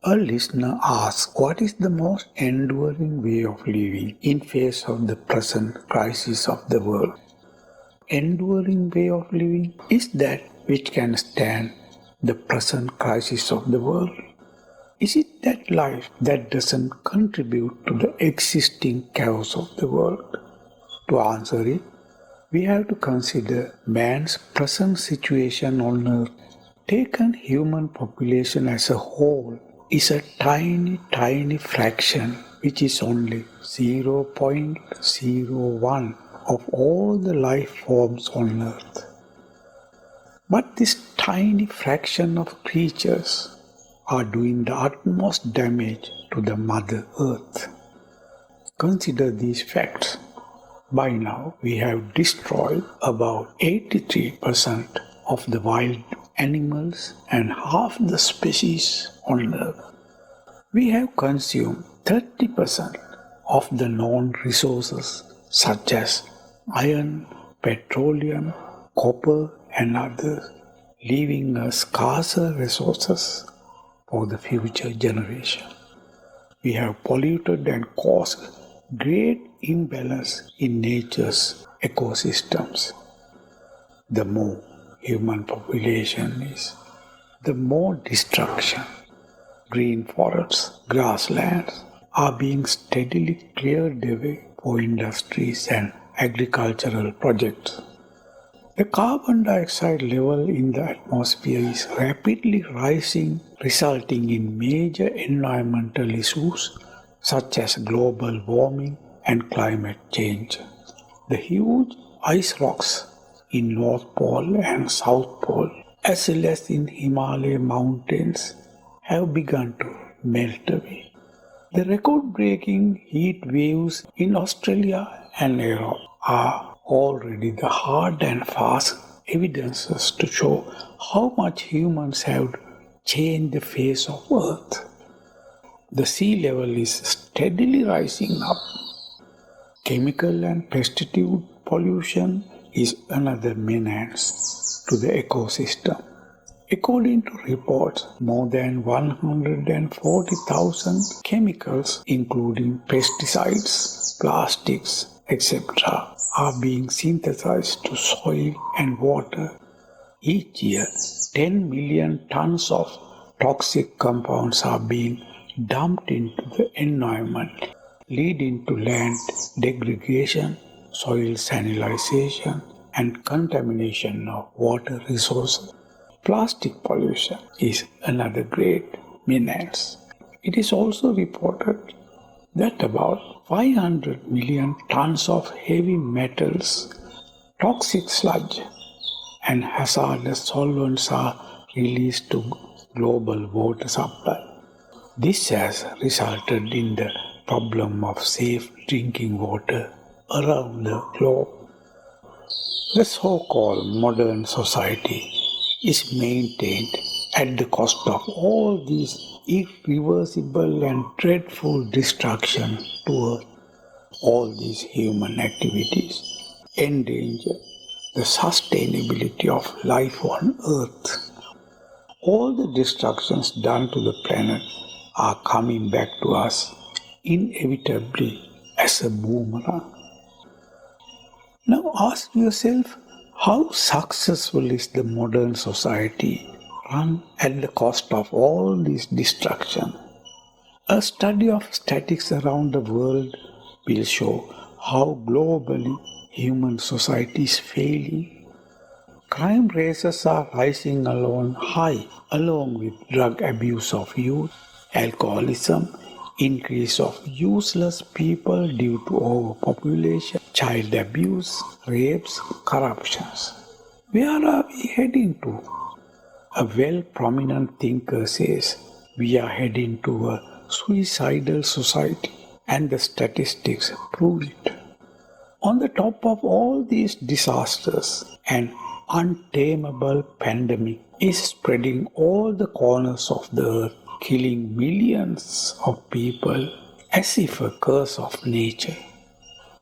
A listener asks, what is the most enduring way of living in face of the present crisis of the world? Enduring way of living is that which can stand the present crisis of the world. Is it that life that doesn't contribute to the existing chaos of the world? To answer it, we have to consider man's present situation on earth. Taken human population as a whole is a tiny fraction, which is only 0.01 of all the life forms on earth. But this tiny fraction of creatures are doing the utmost damage to the Mother Earth. Consider these facts. By now, we have destroyed about 83% of the wild animals and half the species on Earth. We have consumed 30% of the known resources such as iron, petroleum, copper and others, leaving us scarcer resources for the future generation. We have polluted and caused great imbalance in nature's ecosystems. The more human population is, the more destruction. Green forests, grasslands are being steadily cleared away for industries and agricultural projects. The carbon dioxide level in the atmosphere is rapidly rising, resulting in major environmental issues such as global warming and climate change. The huge ice rocks in North Pole and South Pole, as well as in Himalaya mountains, have begun to melt away. The record-breaking heat waves in Australia and Europe are already the hard and fast evidences to show how much humans have changed the face of Earth. The sea level is steadily rising up. Chemical and pesticide pollution is another menace to the ecosystem. According to reports, more than 140,000 chemicals, including pesticides, plastics, etc., are being synthesized to soil and water. Each year, 10 million tons of toxic compounds are being dumped into the environment, leading to land degradation, soil salinization, and contamination of water resources. Plastic pollution is another great menace. It is also reported that about 500 million tons of heavy metals, toxic sludge, and hazardous solvents are released to global water supply. This has resulted in the problem of safe drinking water around the globe. The so-called modern society is maintained at the cost of all these irreversible and dreadful destruction to Earth. All these human activities endanger the sustainability of life on Earth. All the destructions done to the planet are coming back to us inevitably as a boomerang. Now ask yourself, how successful is the modern society run at the cost of all this destruction? A study of statistics around the world will show how globally human society is failing. Crime rates are rising high, along with drug abuse of youth, alcoholism, increase of useless people due to overpopulation, child abuse, rapes, corruptions. Where are we heading to? A well-prominent thinker says we are heading to a suicidal society, and the statistics prove it. On the top of all these disasters, an untamable pandemic is spreading all the corners of the earth, killing millions of people as if a curse of nature.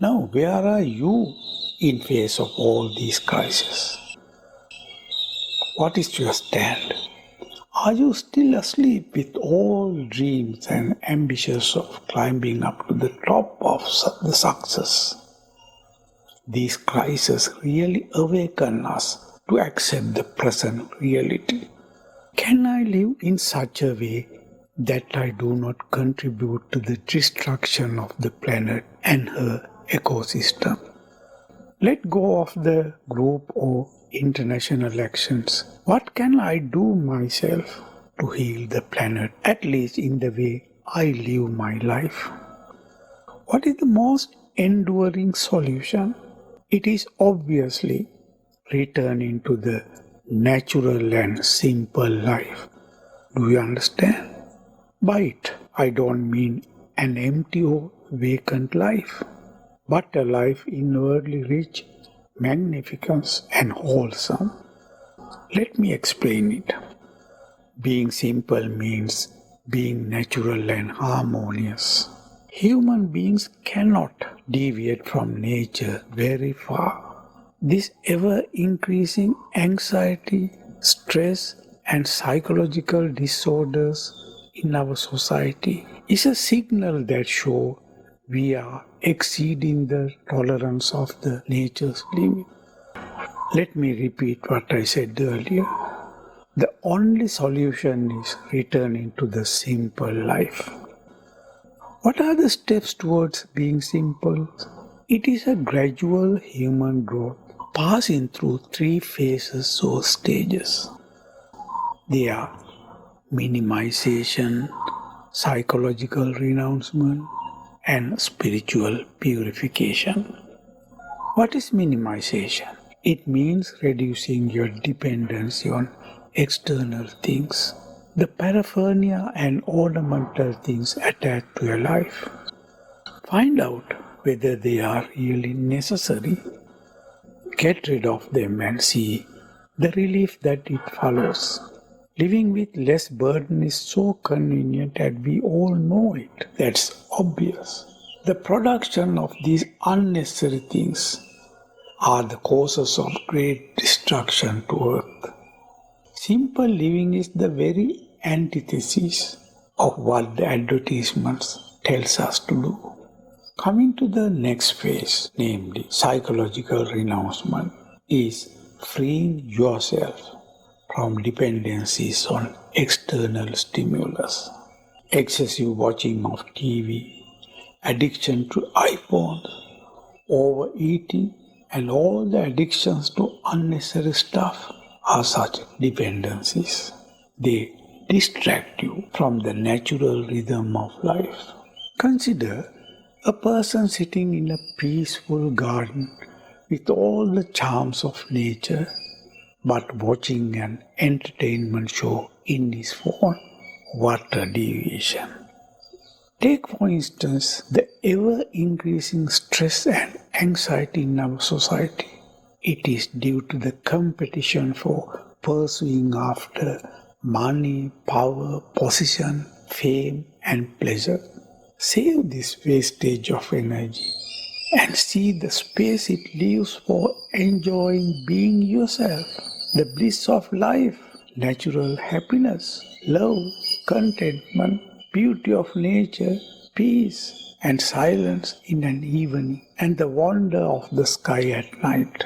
Now, where are you in face of all these crises? What is your stand? Are you still asleep with all dreams and ambitions of climbing up to the top of the success? These crises really awaken us to accept the present reality. Can I live in such a way that I do not contribute to the destruction of the planet and her ecosystem? Let go of the group or international actions. What can I do myself to heal the planet, at least in the way I live my life? What is the most enduring solution? It is obviously returning to the natural and simple life. Do you understand? By it, I don't mean an empty or vacant life, but a life inwardly rich, magnificent, and wholesome. Let me explain it. Being simple means being natural and harmonious. Human beings cannot deviate from nature very far. This ever-increasing anxiety, stress, and psychological disorders in our society is a signal that shows we are exceeding the tolerance of the nature's limit. Let me repeat what I said earlier. The only solution is returning to the simple life. What are the steps towards being simple? It is a gradual human growth passing through 3 phases or stages. They are minimization, psychological renouncement, and spiritual purification. What is minimization? It means reducing your dependency on external things, the paraphernalia and ornamental things attached to your life. Find out whether they are really necessary. Get rid of them and see the relief that it follows. Living with less burden is so convenient that we all know it. That's obvious. The production of these unnecessary things are the causes of great destruction to earth. Simple living is the very antithesis of what the advertisements tells us to do. Coming to the next phase, namely psychological renouncement, is freeing yourself from dependencies on external stimulus. Excessive watching of TV, addiction to iPhones, overeating, and all the addictions to unnecessary stuff are such dependencies. They distract you from the natural rhythm of life. Consider a person sitting in a peaceful garden with all the charms of nature, but watching an entertainment show in his phone. What a deviation. Take, for instance, the ever-increasing stress and anxiety in our society. It is due to the competition for pursuing after money, power, position, fame, and pleasure. Save this wastage of energy and see the space it leaves for enjoying being yourself, the bliss of life, natural happiness, love, contentment, beauty of nature, peace and silence in an evening, and the wonder of the sky at night.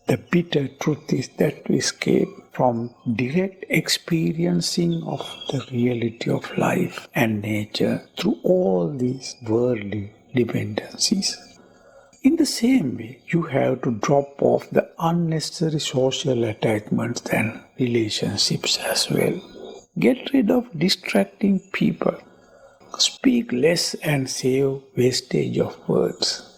The bitter truth is that we escape from direct experiencing of the reality of life and nature through all these worldly dependencies. In the same way, you have to drop off the unnecessary social attachments and relationships as well. Get rid of distracting people. Speak less and save wastage of words.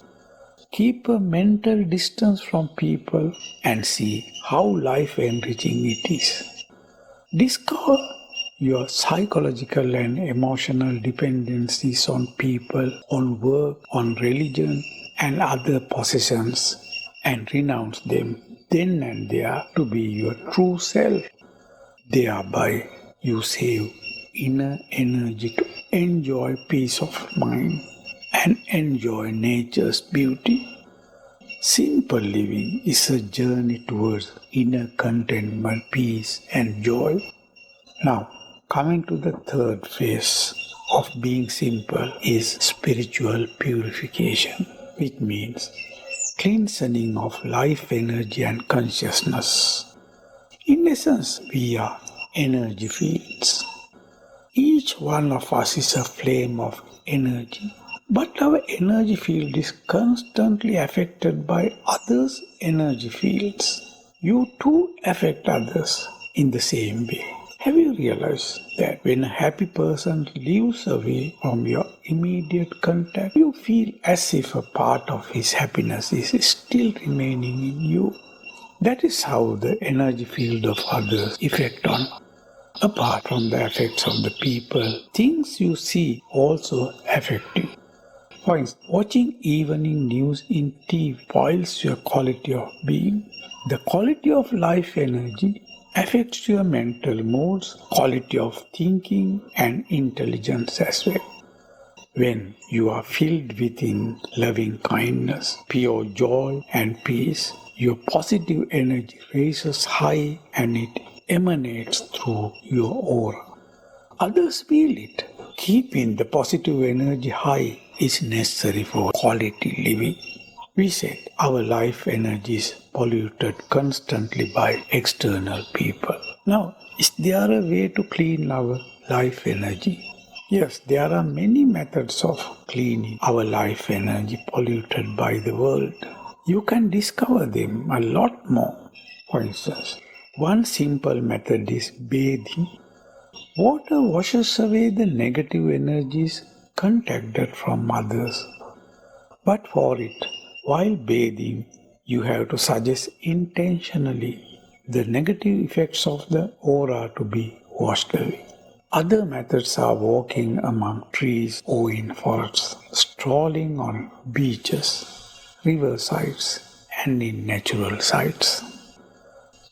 Keep a mental distance from people and see how life enriching it is. Discover your psychological and emotional dependencies on people, on work, on religion, and other possessions, and renounce them then and there to be your true self. Thereby, you save inner energy to enjoy peace of mind and enjoy nature's beauty. Simple living is a journey towards inner contentment, peace, and joy. Now, coming to the third phase of being simple is spiritual purification, which means cleansing of life energy and consciousness. In essence, we are energy fields. Each one of us is a flame of energy, but our energy field is constantly affected by others' energy fields. You too affect others in the same way. Have you realized that when a happy person leaves away from your immediate contact, you feel as if a part of his happiness is still remaining in you? That is how the energy field of others affect on. Apart from the effects of the people, things you see also affect you. For instance, watching evening news in TV spoils your quality of being. The quality of life energy affects your mental moods, quality of thinking, and intelligence as well. When you are filled within loving kindness, pure joy, and peace, your positive energy raises high and it emanates through your aura. Others feel it. Keeping the positive energy high is necessary for quality living. We said our life energy is polluted constantly by external people. Now, is there a way to clean our life energy? Yes, there are many methods of cleaning our life energy polluted by the world. You can discover them a lot more. For instance, one simple method is bathing. Water washes away the negative energies contacted from others. But for it, while bathing, you have to suggest intentionally the negative effects of the aura to be washed away. Other methods are walking among trees or in forests, strolling on beaches, riversides, and in natural sites.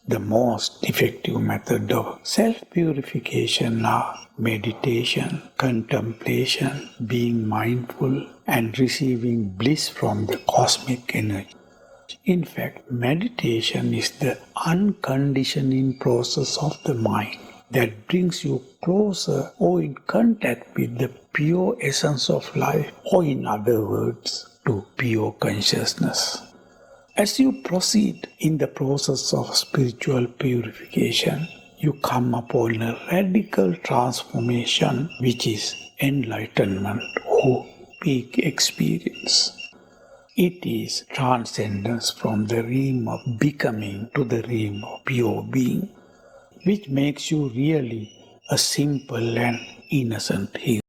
The most effective method of self-purification are meditation, contemplation, being mindful, and receiving bliss from the cosmic energy. In fact, meditation is the unconditioning process of the mind that brings you closer or in contact with the pure essence of life, or in other words, to pure consciousness. As you proceed in the process of spiritual purification, you come upon a radical transformation, which is enlightenment or peak experience. It is transcendence from the realm of becoming to the realm of pure being, which makes you really a simple and innocent hero.